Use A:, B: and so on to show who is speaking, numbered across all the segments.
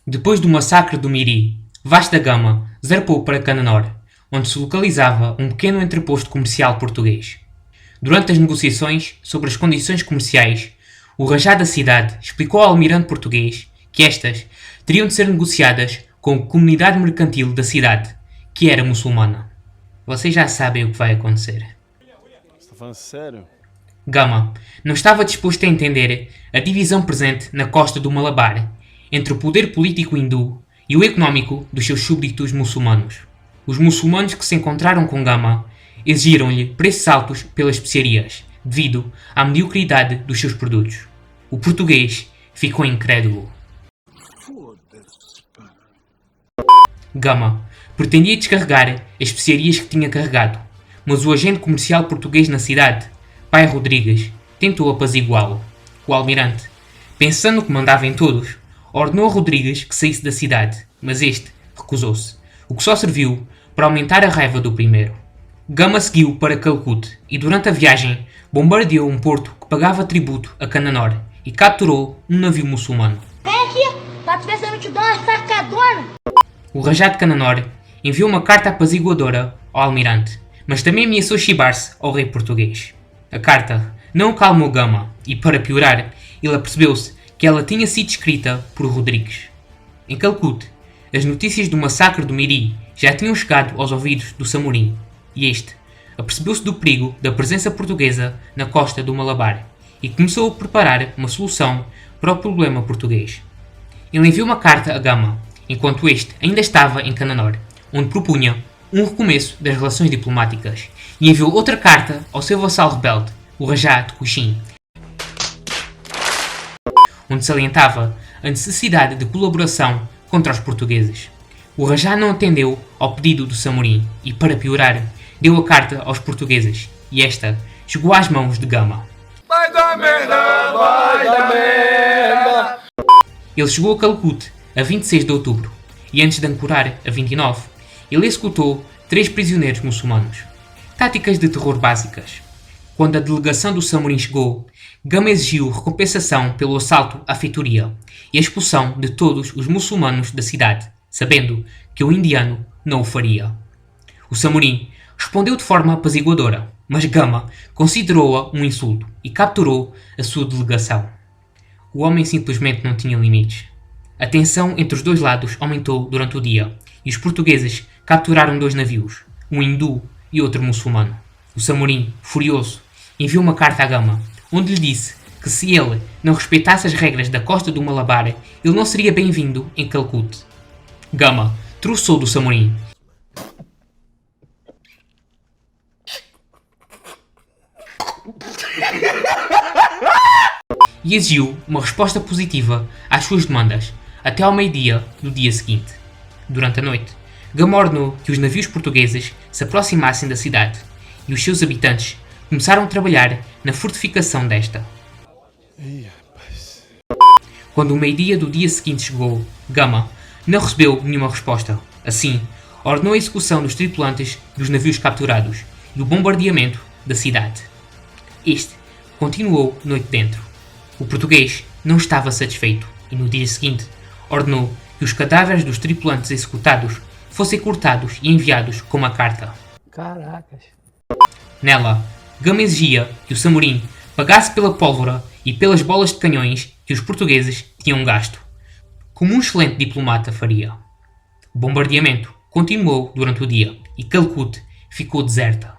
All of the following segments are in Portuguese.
A: Depois do massacre do Miri, Vasco da Gama zarpou para Cananor, onde se localizava um pequeno entreposto comercial português. Durante as negociações sobre as condições comerciais, o rajá da cidade explicou ao almirante português que estas teriam de ser negociadas com a comunidade mercantil da cidade, que era muçulmana. Vocês já sabem o que vai acontecer.
B: Você tá falando sério?
A: Gama não estava disposto a entender a divisão presente na costa do Malabar entre o poder político hindu e o económico dos seus súbditos muçulmanos. Os muçulmanos que se encontraram com Gama exigiram-lhe preços altos pelas especiarias, devido à mediocridade dos seus produtos. O português ficou incrédulo. Gama pretendia descarregar as especiarias que tinha carregado, mas o agente comercial português na cidade, Pai Rodrigues, tentou apaziguá-lo. O almirante, pensando que mandava em todos, ordenou a Rodrigues que saísse da cidade, mas este recusou-se, o que só serviu para aumentar a raiva do primeiro. Gama seguiu para Calcute e durante a viagem bombardeou um porto que pagava tributo a Cananor e capturou um navio muçulmano.
C: Vem aqui, pra tu ver se eu não te dou uma sacadona.
A: O rajá de Cananor enviou uma carta apaziguadora ao almirante, mas também ameaçou chibar-se ao rei português. A carta não acalmou Gama e, para piorar, ele apercebeu-se que ela tinha sido escrita por Rodrigues. Em Calcute, as notícias do massacre do Miri já tinham chegado aos ouvidos do Samorim, e este apercebeu-se do perigo da presença portuguesa na costa do Malabar e começou a preparar uma solução para o problema português. Ele enviou uma carta a Gama, enquanto este ainda estava em Cananor, onde propunha um recomeço das relações diplomáticas, e enviou outra carta ao seu vassalo rebelde, o Rajá de Cochin, onde salientava a necessidade de colaboração contra os portugueses. O Rajá não atendeu ao pedido do Samorim e, para piorar, deu a carta aos portugueses, e esta chegou às mãos de Gama.
B: Vai dar merda, vai dar merda!
A: Ele chegou a Calcute a 26 de outubro, e antes de ancorar a 29, ele executou 3 prisioneiros muçulmanos. Táticas de terror básicas. Quando a delegação do Samorim chegou, Gama exigiu recompensação pelo assalto à feitoria e a expulsão de todos os muçulmanos da cidade, sabendo que o indiano não o faria. O Samorim respondeu de forma apaziguadora, mas Gama considerou-a um insulto e capturou a sua delegação. O homem simplesmente não tinha limites. A tensão entre os dois lados aumentou durante o dia e os portugueses capturaram 2 navios, um hindu e outro muçulmano. O Samorim, furioso, enviou uma carta a Gama, onde lhe disse que se ele não respeitasse as regras da costa do Malabar, ele não seria bem-vindo em Calcute. Gama troçou do Samorim e exigiu uma resposta positiva às suas demandas até ao meio-dia do dia seguinte. Durante a noite, Gama ordenou que os navios portugueses se aproximassem da cidade e os seus habitantes começaram a trabalhar na fortificação desta. Quando o meio-dia do dia seguinte chegou, Gama não recebeu nenhuma resposta. Assim, ordenou a execução dos tripulantes dos navios capturados e o bombardeamento da cidade. Este continuou noite dentro. O português não estava satisfeito e no dia seguinte ordenou que os cadáveres dos tripulantes executados fossem cortados e enviados com uma carta.
D: Caracas.
A: Nela, Gama exigia que o Samorim pagasse pela pólvora e pelas bolas de canhões que os portugueses tinham gasto, como um excelente diplomata faria. O bombardeamento continuou durante o dia e Calcute ficou deserta.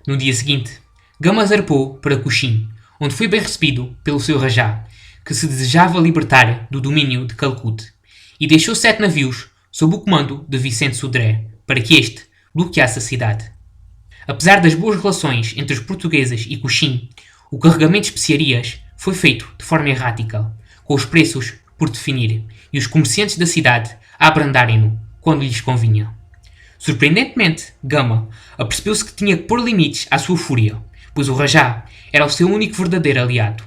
A: No dia seguinte, Gama zarpou para Cochin, onde foi bem recebido pelo seu rajá, que se desejava libertar do domínio de Calcute, e deixou 7 navios sob o comando de Vicente Sodré, para que este bloqueasse a cidade. Apesar das boas relações entre os portugueses e Cochin, o carregamento de especiarias foi feito de forma errática, com os preços por definir e os comerciantes da cidade a abrandarem-no quando lhes convinha. Surpreendentemente, Gama apercebeu-se que tinha que pôr limites à sua fúria, pois o rajá era o seu único verdadeiro aliado.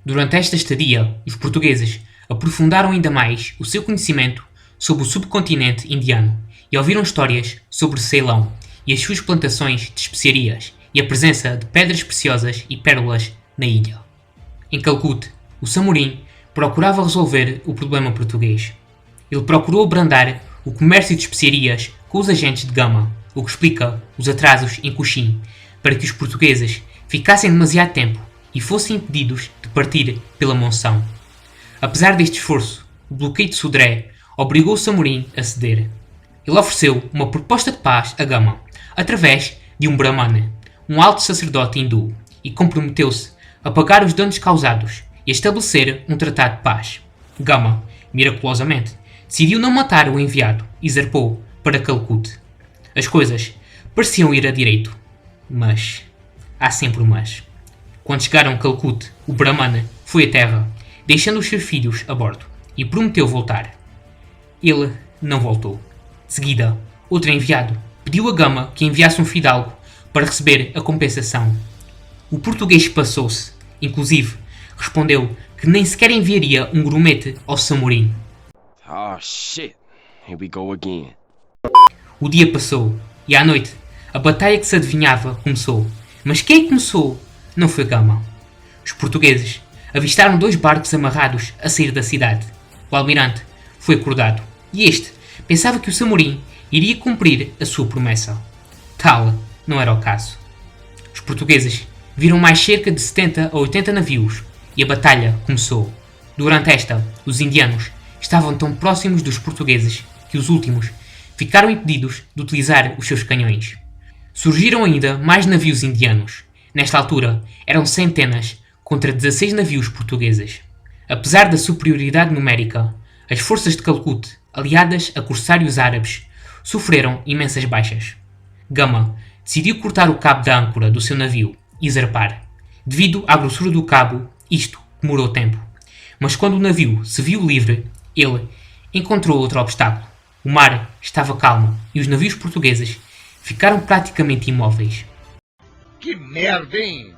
A: Durante esta estadia, os portugueses aprofundaram ainda mais o seu conhecimento sobre o subcontinente indiano e ouviram histórias sobre Ceilão e as suas plantações de especiarias e a presença de pedras preciosas e pérolas na ilha. Em Calcute, o Samorim procurava resolver o problema português. Ele procurou abrandar o comércio de especiarias com os agentes de Gama, o que explica os atrasos em Cochin, para que os portugueses ficassem demasiado tempo e fossem impedidos de partir pela monção. Apesar deste esforço, o bloqueio de Sodré obrigou Samorim a ceder. Ele ofereceu uma proposta de paz a Gama, através de um Brahmana, um alto sacerdote hindu, e comprometeu-se a pagar os danos causados e a estabelecer um tratado de paz. Gama, miraculosamente, decidiu não matar o enviado e zarpou para Calcute. As coisas pareciam ir a direito, mas há sempre um mas. Quando chegaram a Calcute, o Brahmana foi à terra, deixando os seus filhos a bordo, e prometeu voltar. Ele não voltou. De seguida, outro enviado pediu a Gama que enviasse um fidalgo para receber a compensação. O português passou-se, inclusive respondeu que nem sequer enviaria um grumete ao Samorim.
D: Oh shit, here we go again.
A: O dia passou e à noite a batalha que se adivinhava começou. Mas quem começou não foi Gama. Os portugueses avistaram 2 barcos amarrados a sair da cidade. O almirante foi acordado e este pensava que o Samorim iria cumprir a sua promessa. Tal não era o caso. Os portugueses viram mais cerca de 70 a 80 navios e a batalha começou. Durante esta, os indianos estavam tão próximos dos portugueses que os últimos ficaram impedidos de utilizar os seus canhões. Surgiram ainda mais navios indianos. Nesta altura, eram centenas contra 16 navios portugueses. Apesar da superioridade numérica, as forças de Calcute, aliadas a corsários árabes, sofreram imensas baixas. Gama decidiu cortar o cabo da âncora do seu navio e zarpar. Devido à grossura do cabo, isto demorou tempo. Mas quando o navio se viu livre, ele encontrou outro obstáculo. O mar estava calmo e os navios portugueses ficaram praticamente imóveis.
B: Que merda, hein?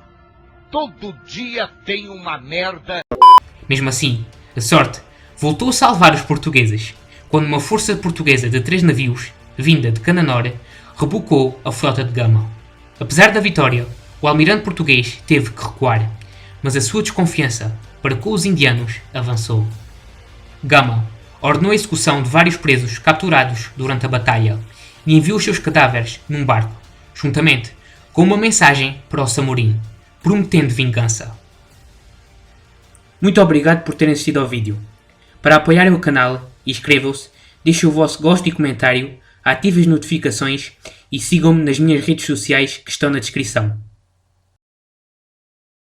B: Todo dia tem uma merda.
A: Mesmo assim, a sorte voltou a salvar os portugueses, quando uma força portuguesa de 3 navios, vinda de Cananor, rebocou a frota de Gama. Apesar da vitória, o almirante português teve que recuar, mas a sua desconfiança para com os indianos avançou. Gama ordenou a execução de vários presos capturados durante a batalha e enviou os seus cadáveres num barco, juntamente com uma mensagem para o Samorim, prometendo vingança. Muito obrigado por terem assistido ao vídeo. Para apoiarem o canal, inscrevam-se, deixem o vosso gosto e comentário, ativem as notificações e sigam-me nas minhas redes sociais que estão na descrição.